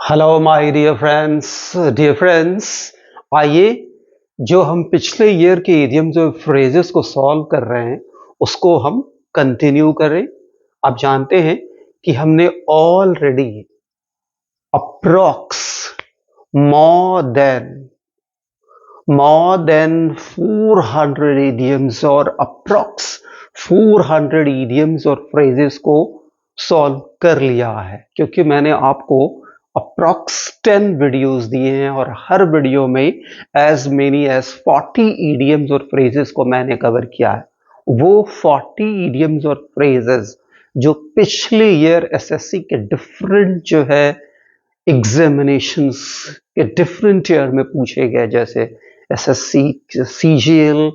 Hello my dear friends. आइए जो हम पिछले ईयर के इडियम्स और फ्रेजेस को सॉल्व कर रहे हैं उसको हम कंटिन्यू करें। आप जानते हैं कि हमने already approx more than 400 idioms और अप्रॉक्स 400 इडियम्स और फ्रेजेस को सॉल्व कर लिया है, क्योंकि मैंने आपको अप्रॉक्स 10 वीडियोस दिए हैं और हर वीडियो में एज मेनी एज 40 इडियम्स और फ्रेजेस को मैंने कवर किया है। वो 40 इडियम्स और फ्रेजेस जो पिछले ईयर एसएससी के डिफरेंट जो है एग्जामिनेशंस के डिफरेंट ईयर में पूछे गए, जैसे SSC, CGL,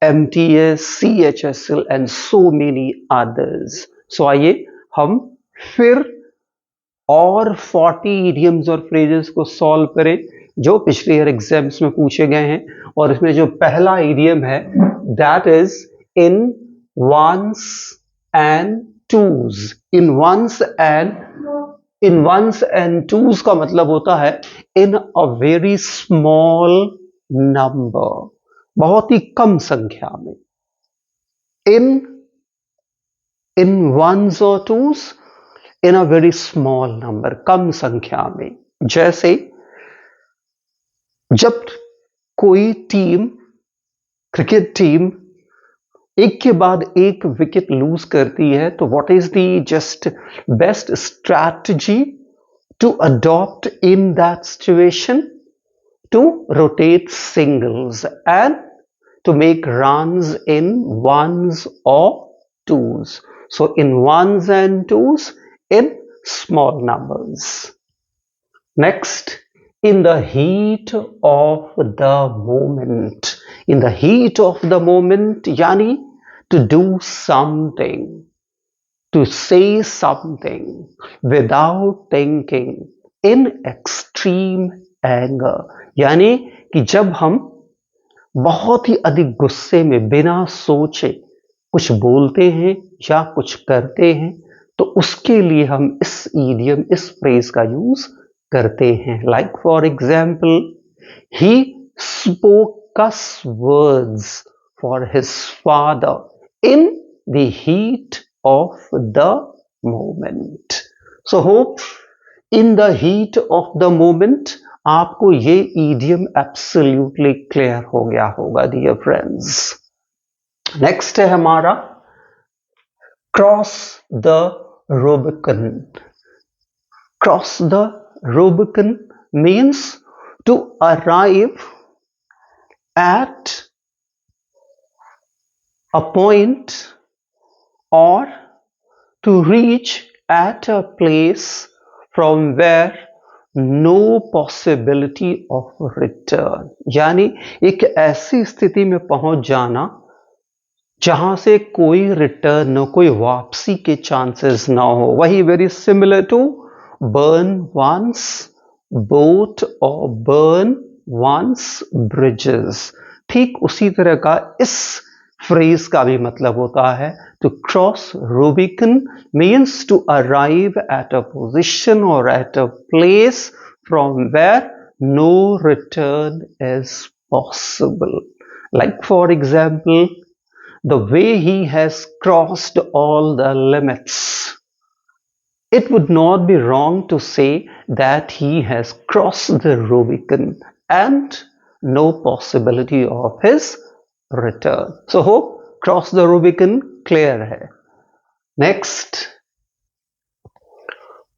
MTS, CHSL and so many others. So आइए हम फिर और 40 इडियम्स और फ्रेजेस को सॉल्व करें जो पिछले ईयर एग्जाम्स में पूछे गए हैं। और इसमें जो पहला इडियम है that is in ones and twos. In ones and twos का मतलब होता है in a very small number, बहुत ही कम संख्या में। इन वंस और twos in a very small number, कम संख्या में। जैसे जब कोई टीम, क्रिकेट टीम एक के बाद एक विकेट लूज करती है तो what is the just best strategy to adopt in that situation? To rotate singles and to make runs in ones or twos. So in ones and twos in small numbers. Next, in the heat of the moment. In the heat of the moment, yani to do something, to say something without thinking in extreme anger, यानी कि जब हम बहुत ही अधिक गुस्से में बिना सोचे कुछ बोलते हैं या कुछ करते हैं तो उसके लिए हम इस इडियम, इस फ्रेज का यूज करते हैं। Like for example, he spoke cuss words for his father in the heat of the moment. So hope in the heat of the moment आपको ये idiom absolutely clear हो गया होगा dear friends. Next है हमारा cross the Rubicon. Cross the Rubicon means to arrive at a point or to reach at a place from where no possibility of return, यानी एक ऐसी स्थिति में पहुंच जाना जहां से कोई रिटर्न न, कोई वापसी के चांसेस ना हो। वही very similar to burn one's boat और बर्न वंस ब्रिजेस। ठीक उसी तरह का इस फ्रेज का भी मतलब होता है to cross Rubicon means to arrive at a position or at a place from where no return is possible. Like for example, the way he has crossed all the limits. It would not be wrong to say that he has crossed the Rubicon and no possibility of his return. So hope cross the Rubicon clear है। Next,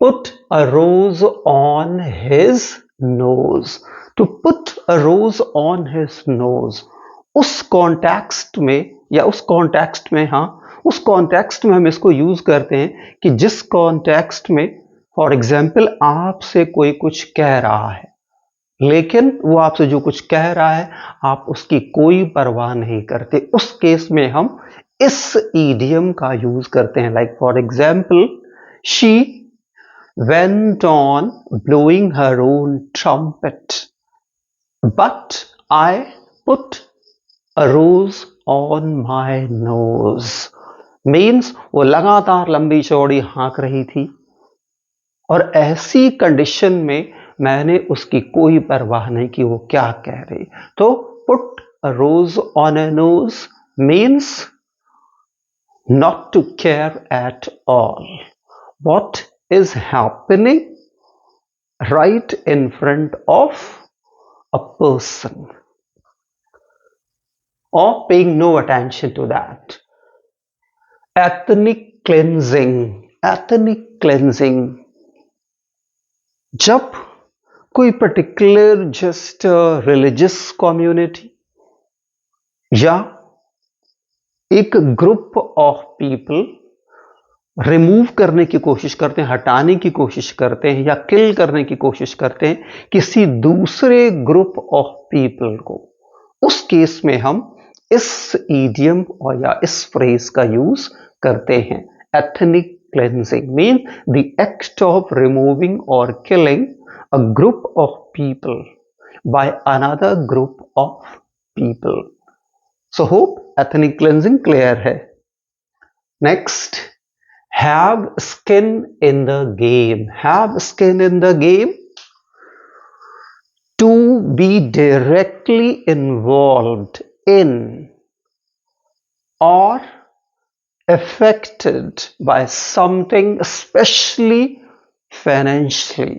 put a rose on his nose. To put a rose on his nose, उस context में या उस context में, हाँ उस context में हम इसको यूज करते हैं कि जिस कॉन्टेक्स्ट में फॉर एग्जाम्पल आपसे कोई कुछ कह रहा है, लेकिन वो आपसे जो कुछ कह रहा है आप उसकी कोई परवाह नहीं करते, उस केस में हम इस इडियम का यूज करते हैं। Like for example, she went on blowing her own trumpet, but I put a rose on my nose. Means वो लगातार लंबी चौड़ी हाँक रही थी और ऐसी कंडीशन में मैंने उसकी कोई परवाह नहीं की वो क्या कह रही। तो put a rose on a nose means not to care at all what is happening right in front of a person or paying no attention to that. Ethnic cleansing जब कोई पर्टिकुलर जस्ट रिलीजियस कम्युनिटी या एक group of people remove करने की कोशिश करते हैं, हटाने की कोशिश करते हैं या किल करने की कोशिश करते हैं किसी दूसरे ग्रुप ऑफ पीपल को, उस केस में हम इस ईडियम और या इस फ्रेज का यूज करते हैं। Ethnic cleansing mean the act of removing और killing a group of people by another group of people. So hope ethnic cleansing clear है। Next, have skin in the game. Have skin in the game, to be directly involved in or affected by something, especially financially.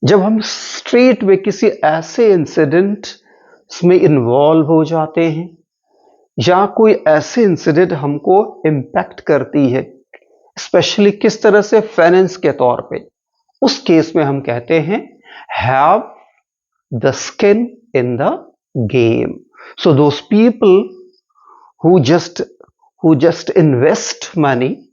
जब हम straight way किसी ऐसे incident में involve हो जाते हैं या कोई ऐसे इंसिडेंट हमको इम्पैक्ट करती है, स्पेशली किस तरह से, फाइनेंस के तौर पे, उस केस में हम कहते हैं have the skin in the game. So those people who just invest money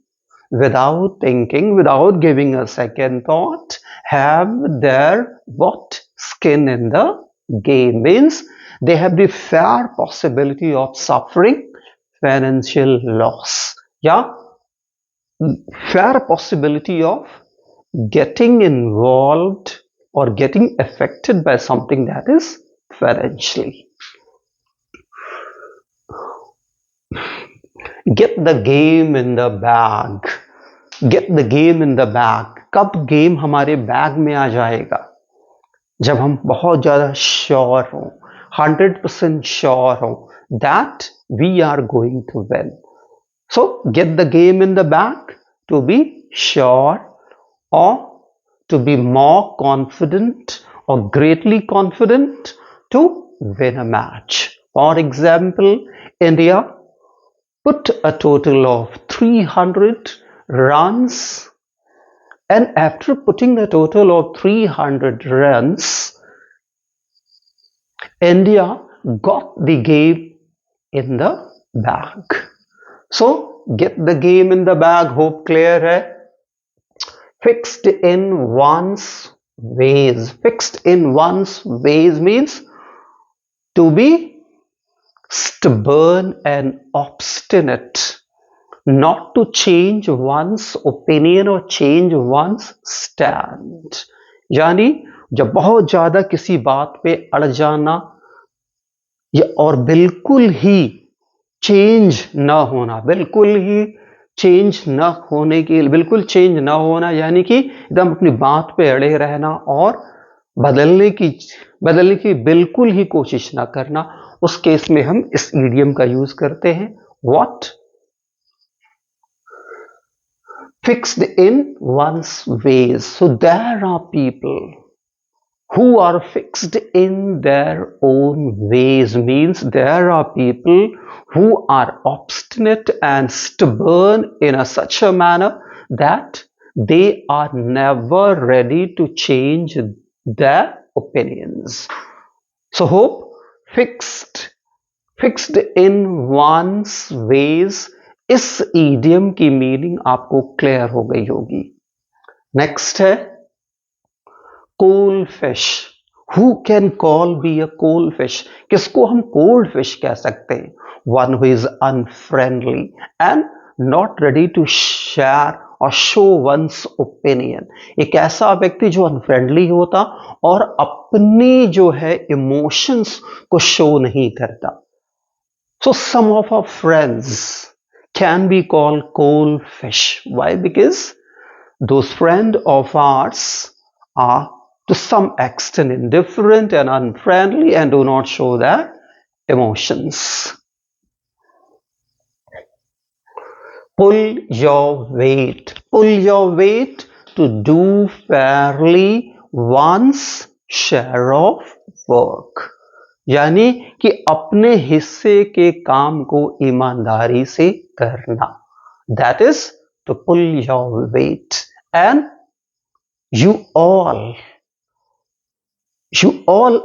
without thinking, without giving a second thought, have their what skin in the game, means they have the fair possibility of suffering financial loss, yeah, fair possibility of getting involved or getting affected by something that is financially. Get the game in the bag. Get the game in the bag. कब game हमारे bag में आ जाएगा? जब हम बहुत ज्यादा sure हो, 100% sure हो that we are going to win. So get the game in the bag, to be sure or to be more confident or greatly confident to win a match. For example, India put a total of 300 runs, and after putting a total of 300 runs, India got the game in the bag. So get the game in the bag, hope clear hai. Fixed in one's ways. Fixed in one's ways means to be stubborn and obstinate, not to change one's opinion or change one's stand. यानी जब बहुत ज्यादा किसी बात पे अड़ जाना या और बिल्कुल ही चेंज ना होना, बिल्कुल ही चेंज ना होने के, बिल्कुल चेंज ना होना यानी कि एकदम अपनी बात पे अड़े रहना और बदलने की बिल्कुल ही कोशिश ना करना, उस केस में हम इस ईडियम का यूज करते हैं what, fixed in one's ways. So there are people who are fixed in their own ways, means there are people who are obstinate and stubborn in such a manner that they are never ready to change their opinions. So hope fixed in one's ways, इस idiom की meaning आपको clear हो गई होगी. Next है cold fish. Who can call be a cold fish? किसको हम cold fish कह सकते हैं? One who is unfriendly and not ready to share or show one's opinion. एक ऐसा व्यक्ति जो unfriendly होता और अपनी जो है emotions को show नहीं करता. So some of our friends can be called cold fish. Why? Because those friends of ours are to some extent indifferent and unfriendly and do not show their emotions. Pull your weight. Pull your weight to do fairly one's share of work. यानी कि अपने हिस्से के काम को ईमानदारी से करना. That is to pull your weight. And you all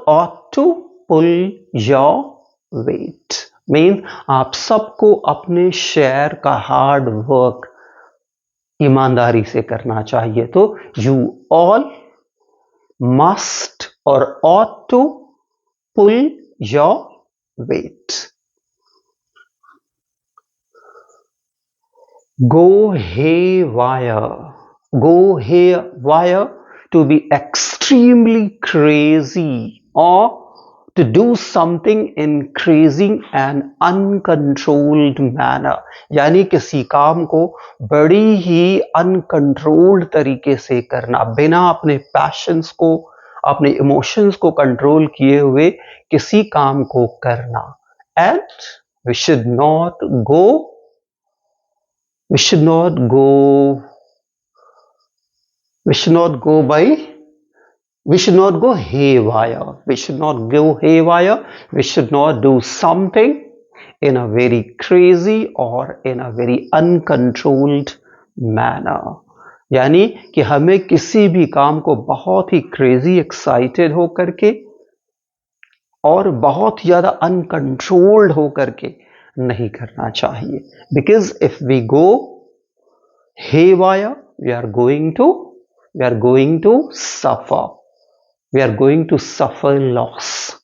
ought to pull your weight. Means आप सबको अपने शेयर का हार्ड वर्क ईमानदारी से करना चाहिए. तो you all must or ought to pull your weight. Go haywire. Go haywire, to be extremely crazy or to do something in crazy and uncontrolled manner. यानी किसी काम को बड़ी ही अनकंट्रोल्ड तरीके से करना, बिना अपने पैशंस को, अपने इमोशंस को कंट्रोल किए हुए किसी काम को करना. And we should not go haywire. We should not go haywire. We should not do something in a very crazy or in a very uncontrolled manner. यानी कि हमें किसी भी काम को बहुत ही क्रेजी एक्साइटेड हो करके और बहुत ज्यादा अनकंट्रोल्ड हो करके नहीं करना चाहिए. Because if we go haywire, we are going to suffer. We are going to suffer loss.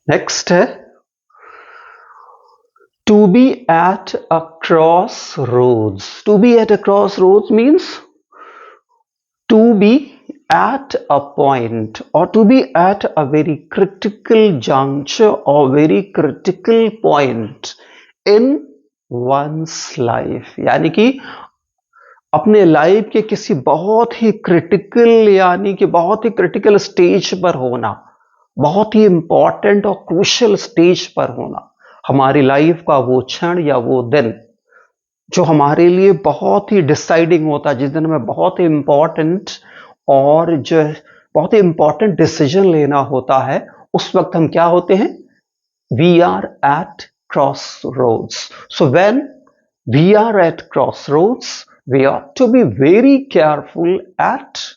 Next है to be at a crossroads. To be at a crossroads means to be at a point or to be at a very critical juncture or very critical point in one's life. यानी कि अपने life के किसी बहुत ही critical, यानी कि बहुत ही critical stage पर होना, बहुत ही इंपॉर्टेंट और क्रूशियल स्टेज पर होना. हमारी लाइफ का वो क्षण या वो दिन जो हमारे लिए बहुत ही डिसाइडिंग होता है, जिस दिन हमें बहुत ही इंपॉर्टेंट और जो बहुत ही इंपॉर्टेंट डिसीजन लेना होता है, उस वक्त हम क्या होते हैं? We are at crossroads. So when we are at crossroads, we ought to be very careful at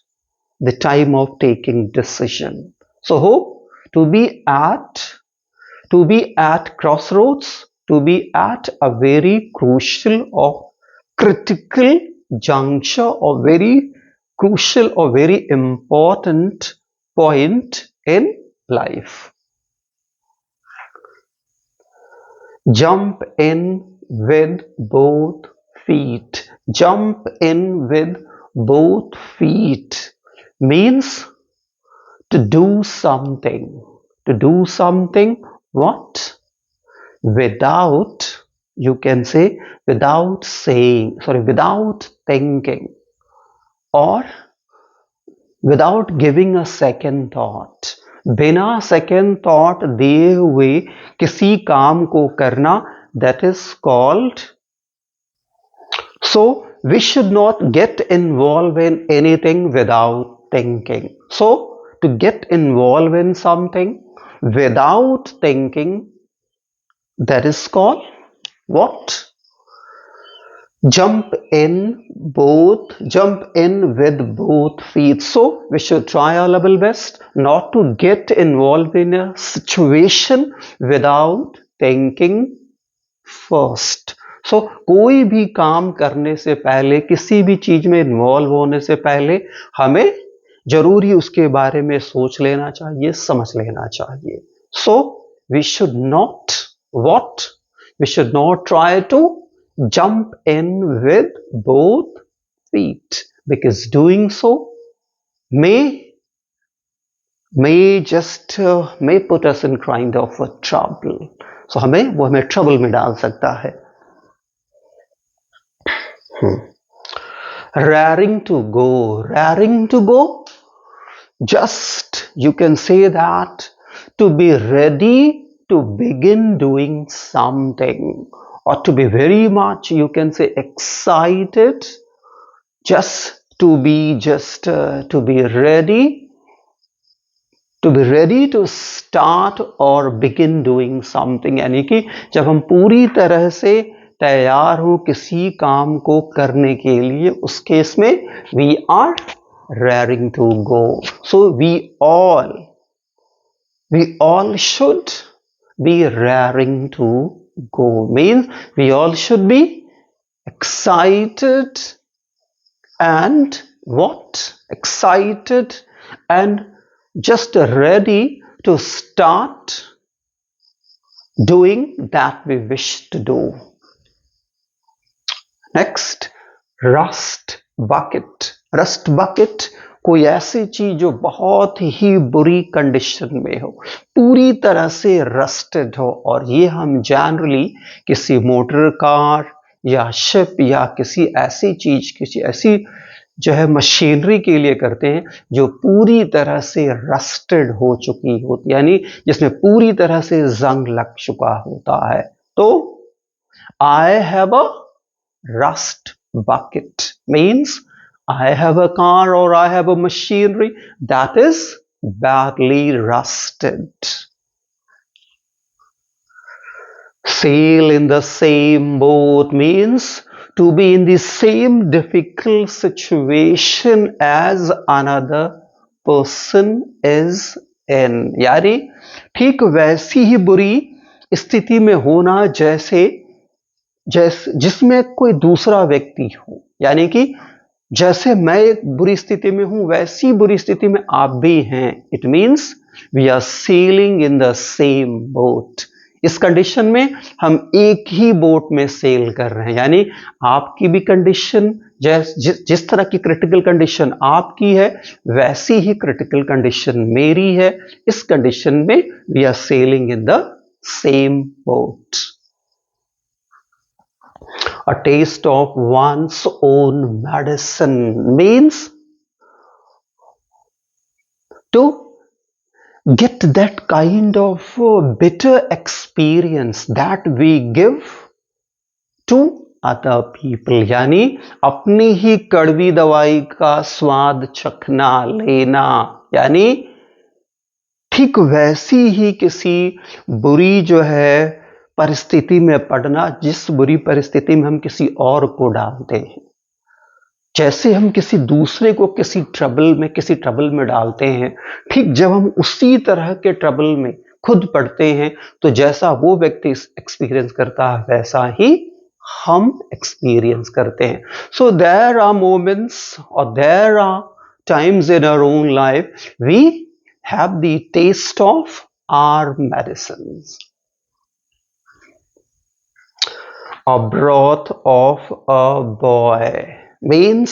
the time of taking decision. So to be at crossroads, to be at a very crucial or critical juncture or very crucial or very important point in life. Jump in with both feet. Jump in with both feet means to do something. To do something what? Without, you can say, without thinking or without giving a second thought. बिना second thought दिए हुए किसी काम को करना, that is called. So we should not get involved in anything without thinking. So to get involved in something without thinking, that is called what? Jump in with both feet. So we should try our level best not to get involved in a situation without thinking first. So कोई भी काम करने से पहले, किसी भी चीज में इन्वॉल्व होने से पहले हमें जरूरी उसके बारे में सोच लेना चाहिए, समझ लेना चाहिए. So we should not try to jump in with both feet, because doing so may put us in kind of a trouble. So हमें ट्रबल में डाल सकता है. Raring to go. Raring to go? Just you can say that to be ready to begin doing something, or to be very much, you can say, excited, just to be ready to start or begin doing something. यानी कि जब हम पूरी तरह से तैयार हो किसी काम को करने के लिए, उस केस में we are raring to go. So we all should be raring to go, means we all should be excited and what? Excited and just ready to start doing that we wish to do. Next, rust bucket. Rust bucket कोई ऐसी चीज जो बहुत ही बुरी condition में हो, पूरी तरह से रस्टेड हो, और ये हम जनरली किसी मोटर कार या शिप या किसी ऐसी चीज, किसी ऐसी जो है मशीनरी के लिए करते हैं जो पूरी तरह से रस्टेड हो चुकी होती, यानी जिसमें पूरी तरह से जंग लग चुका होता है. तो I have a rust bucket means I have a car or I have a machinery that is badly rusted. Sail in the same boat means to be in the same difficult situation as another person is in. यानी ठीक वैसी ही बुरी स्थिति में होना जिसमें कोई दूसरा व्यक्ति हो, यानी कि जैसे मैं एक बुरी स्थिति में हूं वैसी बुरी स्थिति में आप भी हैं. It means we are sailing in the same boat. इस कंडीशन में हम एक ही बोट में सेल कर रहे हैं, यानी आपकी भी कंडीशन जिस तरह की क्रिटिकल कंडीशन आपकी है वैसी ही क्रिटिकल कंडीशन मेरी है. इस कंडीशन में we are sailing in the same boat. A taste of one's own medicine means to get that kind of bitter experience that we give to other people. यानी अपनी ही कड़वी दवाई का स्वाद चखना, लेना, यानी ठीक वैसी ही किसी बुरी जो है परिस्थिति में पड़ना जिस बुरी परिस्थिति में हम किसी और को डालते हैं. जैसे हम किसी दूसरे को किसी ट्रबल में डालते हैं, ठीक जब हम उसी तरह के ट्रबल में खुद पड़ते हैं तो जैसा वो व्यक्ति एक्सपीरियंस करता है वैसा ही हम एक्सपीरियंस करते हैं. सो देयर आर मोमेंट्स और there are times in our own life we have the taste of our medicines. A broth of a boy means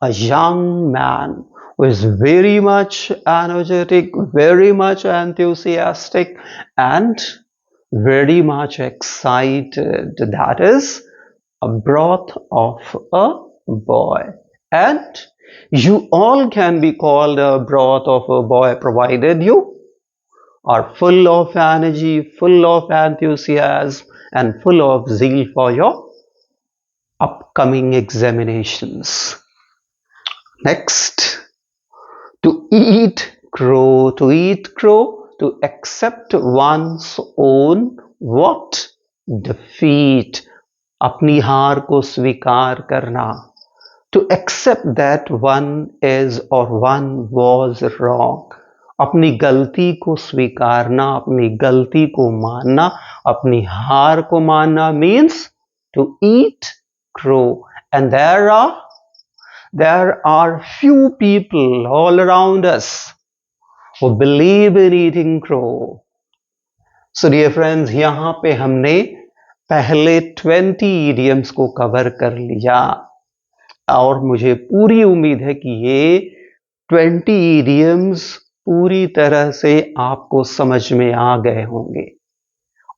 a young man who is very much energetic, very much enthusiastic, and very much excited. That is a broth of a boy. And you all can be called a broth of a boy provided you are full of energy, full of enthusiasm, and full of zeal for your upcoming examinations. Next, to eat crow. To eat crow, to accept one's own what? Defeat. अपनी हार को स्वीकार करना. To accept that one is or one was wrong. अपनी गलती को स्वीकारना, अपनी गलती को मानना, अपनी हार को मानना means to eat crow. And there are few people all around us who believe in eating crow. So dear friends, यहाँ पे हमने पहले 20 idioms को कवर कर लिया और मुझे पूरी उम्मीद है कि ये 20 idioms पूरी तरह से आपको समझ में आ गए होंगे.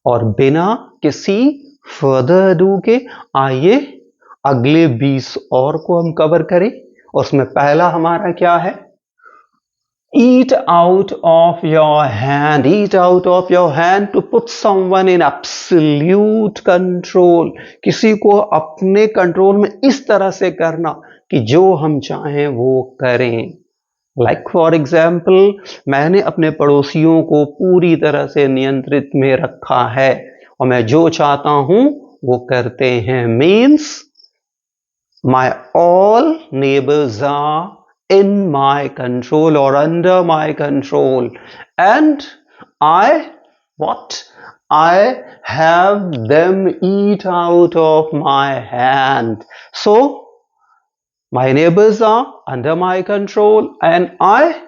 और बिना किसी फर्दर अडू के आइए अगले 20 और को हम कवर करें। उसमें पहला हमारा क्या है? Eat out of your hand. Eat out of your hand to put someone in absolute control. किसी को अपने कंट्रोल में इस तरह से करना कि जो हम चाहें वो करें। Like for example, मैंने अपने पड़ोसियों को पूरी तरह से नियंत्रित में रखा है और मैं जो चाहता हूं वो करते हैं। Means my all neighbors are in my control or under my control, and I have them eat out of my hand. So my neighbors are under my control and I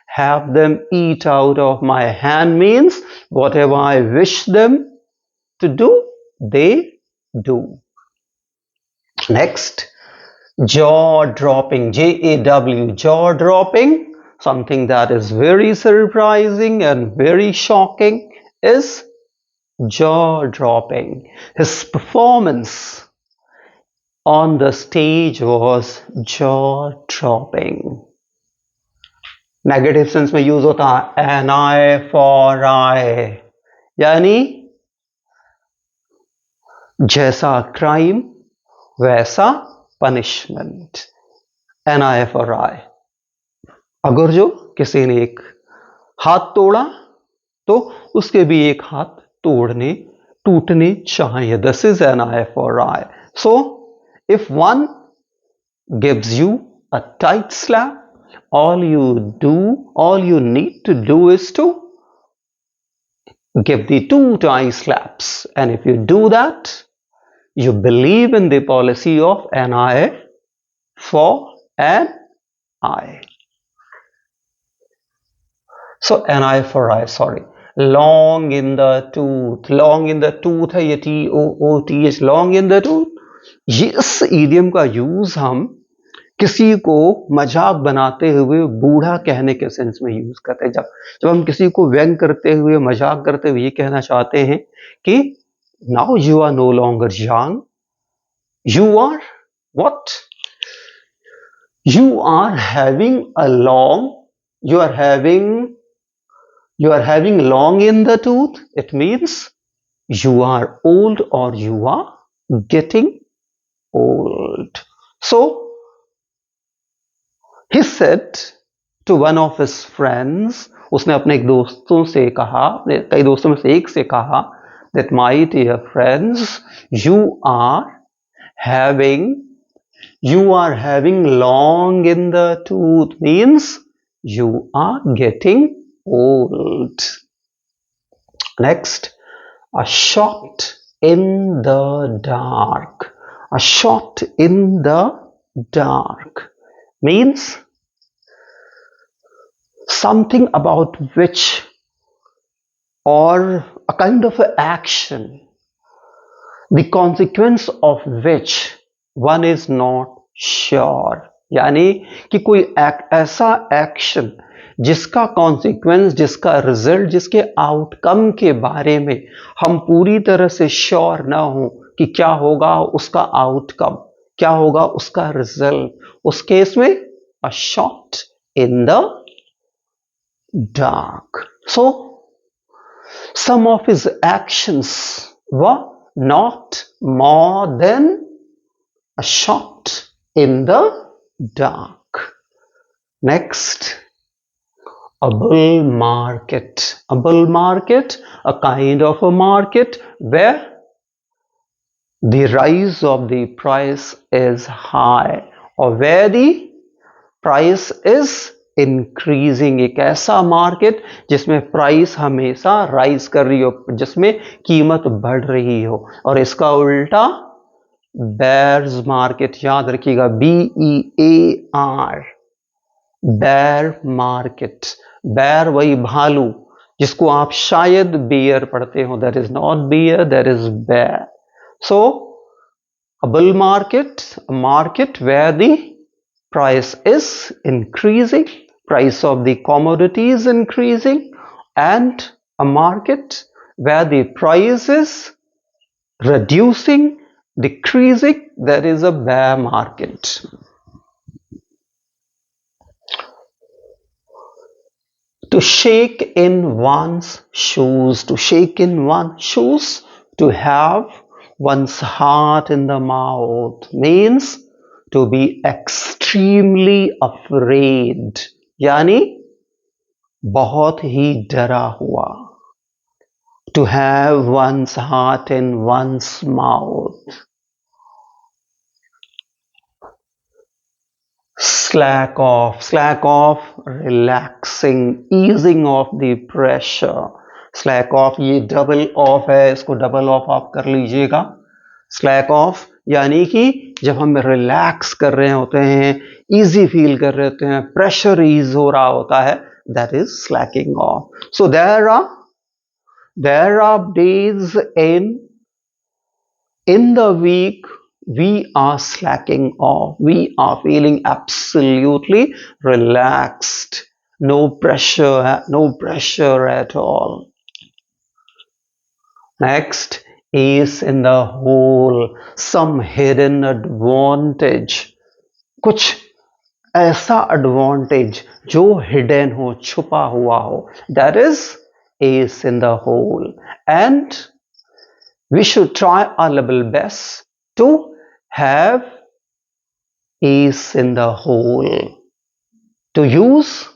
have them eat out of my hand means whatever I wish them to do, they do. Next, jaw dropping, Jaw, jaw dropping, something that is very surprising and very shocking is jaw dropping. His performance on the stage was jaw dropping. Negative sense में use होता है an eye for eye, यानी जैसा crime वैसा punishment. An eye for eye. अगर जो किसी ने एक हाथ तोड़ा तो उसके भी एक हाथ टूटने चाहिए। This is an eye for I. So if one gives you a tight slap, all you need to do is to give the 2 tie slaps, and if you do that, you believe in the policy of an eye for an eye. So an eye for eye, sorry. Long in the tooth है ये TOOTH, long in the tooth। ये इस idiom का use हम किसी को मजाक बनाते हुए बूढ़ा कहने के सेंस में यूज करते हैं। जब हम किसी को व्यंग करते हुए मजाक करते हुए ये कहना चाहते हैं कि now you are no longer young, you are what, you are having a long, you are having long in the tooth, it means you are old और you are getting old. So he said to one of his friends, उसने अपने एक दोस्तों से कहा, कई दोस्तों में से एक से कहा, that my dear friends, you are having long in the tooth means you are getting old. Next, a shot in the dark. A shot in the dark means something about which, or a kind of an action, the consequence of which one is not sure। यानी कि कोई ऐसा action जिसका consequence, जिसका result, जिसके outcome के बारे में हम पूरी तरह से श्योर ना हो कि क्या होगा उसका आउटकम, क्या होगा उसका रिजल्ट, उस केस में a shot in the dark। So some of his actions were not more than a shot in the dark। Next, a bull market। A bull market, a kind of a market where the rise of the price is high or where the price is increasing। एक ऐसा market जिसमें price हमेशा rise कर रही हो, जिसमें कीमत बढ़ रही हो। और इसका उल्टा बेयर्स मार्केट, याद रखिएगा, BEAR, बेयर मार्केट। बेयर वही भालू जिसको आप शायद बियर पढ़ते हो, that is not beer, that is bare. So a bull market, a market where the price is increasing, price of the commodity is increasing, and a market where the price is reducing, decreasing, there is a bear market. To shake in one's shoes, to shake in one's shoes, to have one's heart in the mouth means to be extremely afraid, यानी बहुत ही डरा हुआ. To have one's heart in one's mouth. Slack off, relaxing, easing off the pressure. Slack off, ये double of है, इसको double of आप कर लीजिएगा. स्लैक ऑफ यानी कि जब हम रिलैक्स कर रहे होते हैं, इजी फील कर रहे होते हैं, प्रेशर ईज हो रहा होता है, that is slacking off. So there are days in the week we are slacking off, we are feeling absolutely relaxed, no pressure at all. Next, ace in the hole, some hidden advantage, कुछ ऐसा advantage जो hidden हो, छुपा हुआ हो, that is ace in the hole. And we should try our level best to have ace in the hole, to use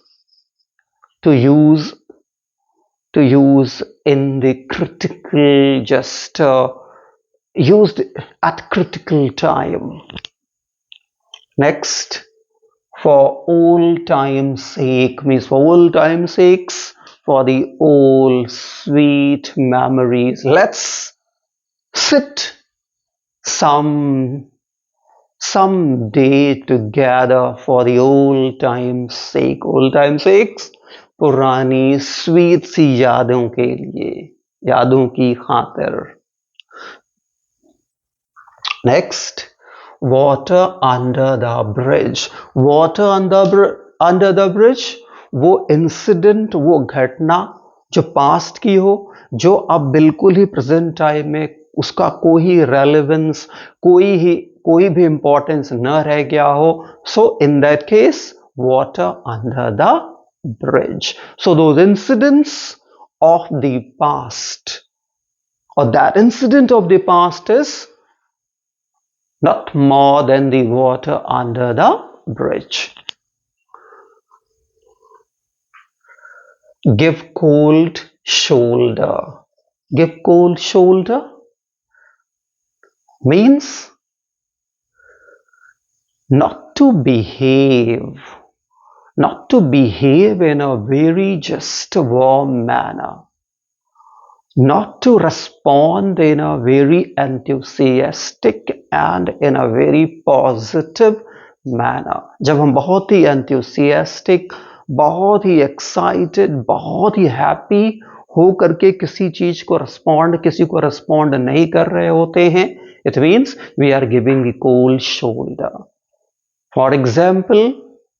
in the critical, just used at critical time. Next, for old time's sake means for old time's sakes, for the old sweet memories, let's sit some day together for the old time's sake. Old time's sakes, पुरानी sweet सी यादों के लिए, यादों की खातिर. Next, water under the bridge. Water under the bridge, वो incident, वो घटना जो पास्ट की हो, जो अब बिल्कुल ही प्रेजेंट टाइम में उसका कोई रेलेवेंस, कोई भी इंपॉर्टेंस न रह गया हो. So in that case, water under the bridge. So those incidents of the past, or that incident of the past is not more than the water under the bridge. Give cold shoulder. Give cold shoulder means not to behave in a very just warm manner, not to respond in a very enthusiastic and in a very positive manner. जब हम बहुत ही enthusiastic, बहुत ही excited, बहुत ही happy हो करके किसी चीज को किसी को respond नहीं कर रहे होते हैं, it means we are giving the cold shoulder. For example,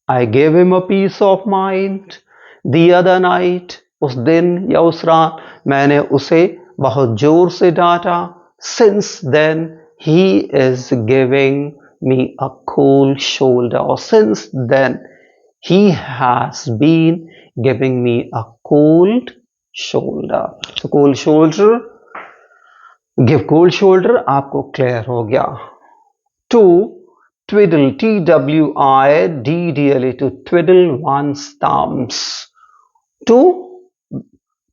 I gave him a piece of mind the other night. उस दिन या उस रात मैंने उसे बहुत जोर से डांटा. Since then he is giving me a cold shoulder, or since then he has been giving me a cold shoulder. So cold shoulder, give cold shoulder आपको क्लियर हो गया. To twiddle, T-W-I-D-D-L-E, to twiddle one's thumbs, to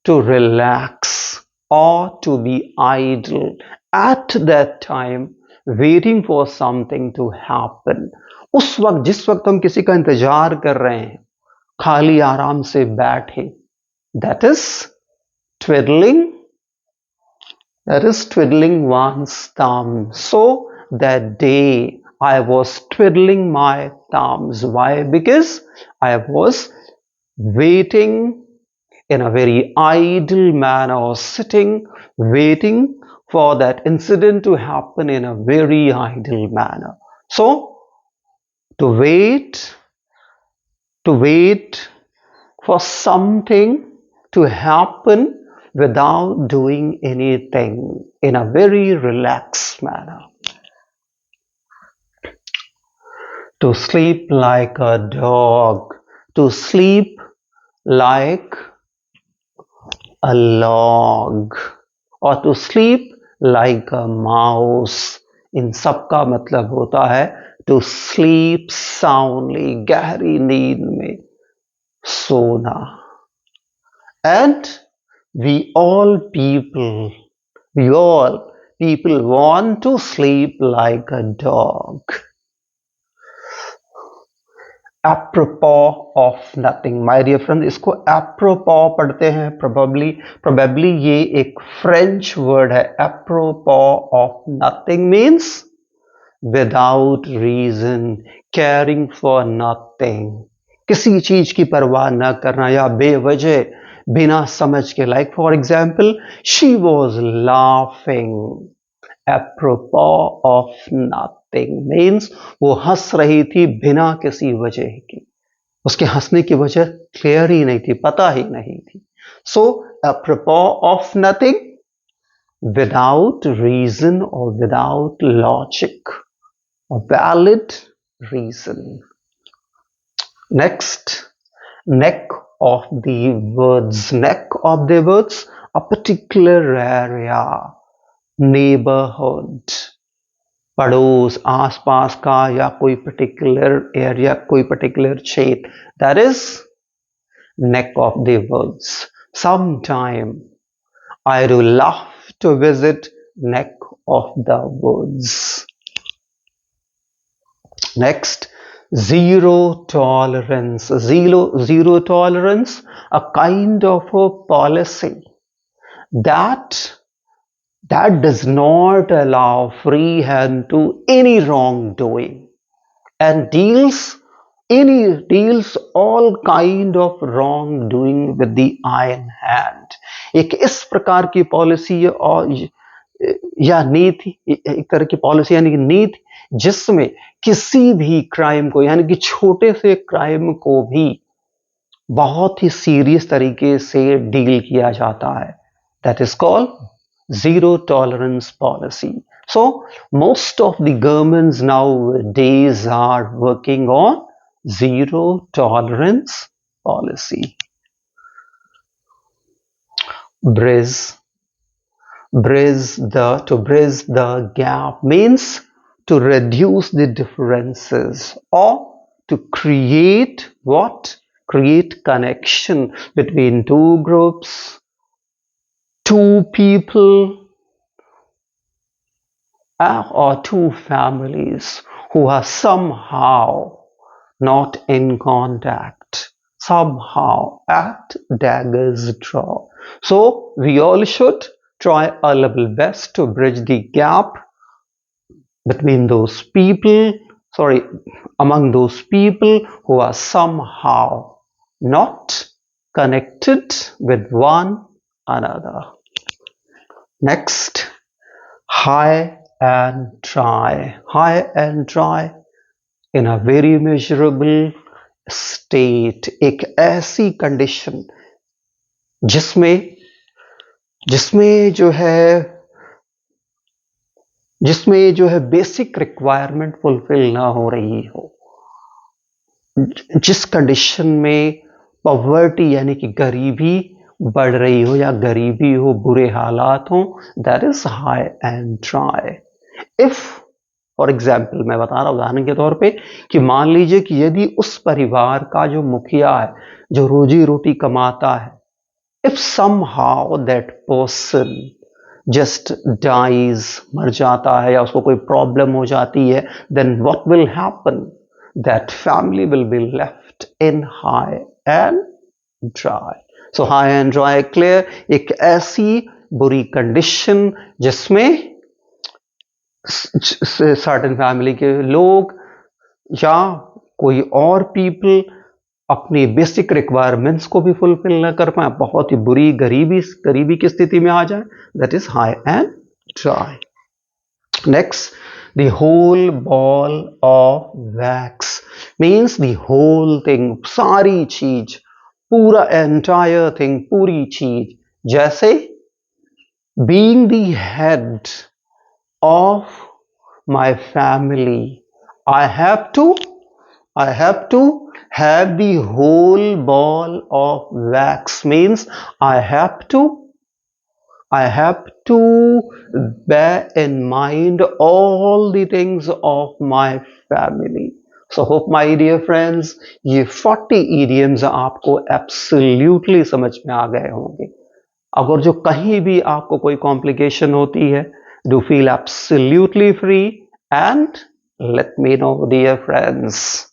relax or to be idle at that time, waiting for something to happen. उस वक्त, जिस वक्त हम किसी का इंतजार कर रहे हैं, खाली आराम से बैठे, that is twiddling one's thumb. So that day I was twiddling my thumbs. Why? Because I was waiting in a very idle manner, or sitting waiting for that incident to happen in a very idle manner. So to wait for something to happen without doing anything, in a very relaxed manner. To sleep like a dog. To sleep like a log. और to sleep like a mouse. इन सब का मतलब होता है to sleep soundly, गहरी नींद में सोना. And we all people want to sleep like a dog. Apropos of nothing, my dear friend, इसको apropos पढ़ते हैं probably ये एक French word है. Apropos of nothing means without reason, caring for nothing, किसी चीज की परवाह न करना या बेवजह बिना समझ के. Like for example, she was laughing apropos of nothing means वो हंस रही थी बिना किसी वजह की. उसके हंसने की वजह क्लियर ही नहीं थी, पता ही नहीं थी. So apropos of nothing, without reason or without logic or valid reason. Next, neck of the words. Neck of the words, a particular area, neighborhood, पड़ोस, आसपास का या कोई particular area, कोई particular क्षेत्र. That is neck of the woods. Sometime I do love to visit neck of the woods. Next, zero tolerance. Zero tolerance, a kind of a policy that does not allow free hand to any wrongdoing and deals all kind of wrongdoing with the iron hand. एक इस प्रकार की policy और या नीति, एक तरह की पॉलिसी यानी कि नीति जिसमें किसी भी क्राइम को यानी कि छोटे से क्राइम को भी बहुत ही सीरियस तरीके से डील किया जाता है. That is called zero tolerance policy. So most of the governments nowadays are working on zero tolerance policy. To bridge the gap means to reduce the differences or to create what? Create connection between two groups, two people, or two families who are somehow not in contact, somehow at dagger's draw. So we all should try our level best to bridge the gap between those people, among those people who are somehow not connected with one another. Next, high and dry. High and dry in a very measurable state. एक ऐसी condition जिसमें जो है basic requirement fulfil ना हो रही हो, जिस कंडीशन में पॉवर्टी यानी कि गरीबी बढ़ रही हो या गरीबी हो, बुरे हालात हो, that is high and dry. If for example मैं बता रहा हूं उदाहरण के तौर पे कि मान लीजिए कि यदि उस परिवार का जो मुखिया है, जो रोजी रोटी कमाता है, if somehow that person just dies, मर जाता है या उसको कोई प्रॉब्लम हो जाती है, then what will happen? That family will be left in high and dry. So high and dry clear, एक ऐसी बुरी कंडीशन जिसमें सर्टेन फैमिली के लोग या कोई और पीपल अपनी बेसिक रिक्वायरमेंट्स को भी फुलफिल न कर पाए, बहुत ही बुरी गरीबी की स्थिति में आ जाए. That is high and dry. Next, the whole ball of wax means the whole thing, सारी चीज, पूरा एंटायर थिंग, पूरी चीज. जैसे being the head of my family, I have to I have to have the whole ball of wax means I have to bear in mind all the things of my family. So hope my dear friends ये 40 idioms आपको absolutely समझ में आ गए होंगे. अगर जो कहीं भी आपको कोई complication होती है, do feel absolutely free and let me know, dear friends.